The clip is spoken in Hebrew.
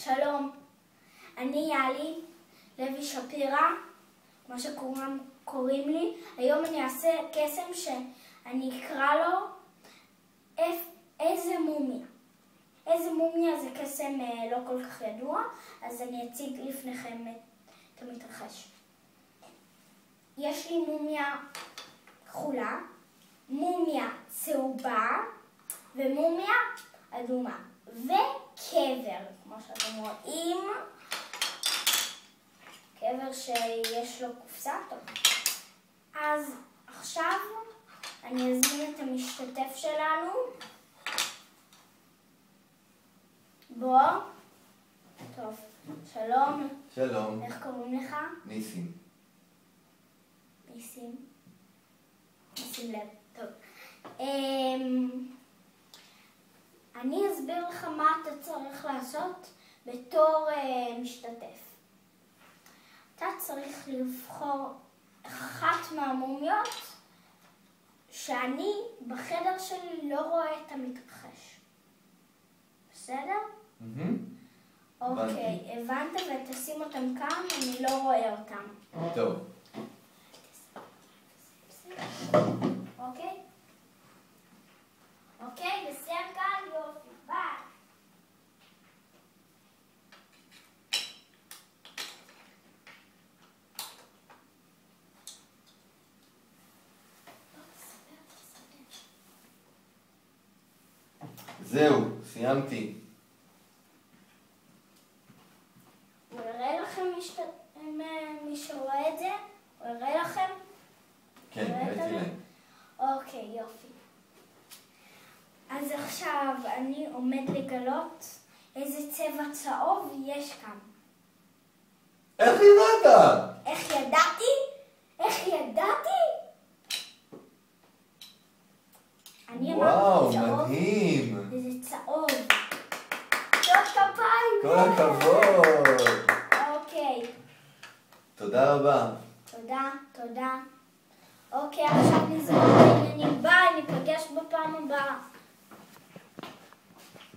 שלום, אני יאלי לוי שפירא, מה שקוראים לי. היום אני אעשה קסם שאני אקרא לו איזה מומיה. איזה מומיה זה קסם לא כל כך ידוע, אז אני אציג לפניכם את המתרחש. יש לי מומיה כחולה, מומיה צהובה ומומיה אדומה וקבר, כמו שאתם רואים, קבר שיש לו קופסה. טוב. אז עכשיו אני אזמין את המשתתף שלנו. בוא. טוב, שלום. שלום. איך קוראים לך? ניסים. ניסים. נשים לב. טוב. אני אסביר לך מה אתה צריך לעשות בתור משתתף. אתה צריך לבחור אחת מהמומיות שאני בחדר שלי לא רואה את המתרחש. בסדר? אוקיי, הבנת, ותשים אותם כאן, אני לא רואה אותם. טוב. אוקיי? אוקיי, בסדר כאן, יופי, ביי. זהו, סיימתי. הוא יראה לכם מי שרואה את זה? הוא יראה לכם? כן, ראיתי להם. אוקיי, יופי. אז עכשיו אני עומד לגלות איזה צבע צהוב יש כאן. איך ידעת? איך ידעתי? איך ידעתי? אני וואו, אמרתי צהוב. מדהים. וזה צהוב. טוב כפיים. כל הכבוד. אוקיי. תודה רבה. תודה, תודה. אוקיי, עכשיו נזכור את העניינים. ביי, ניפגש בפעם הבאה.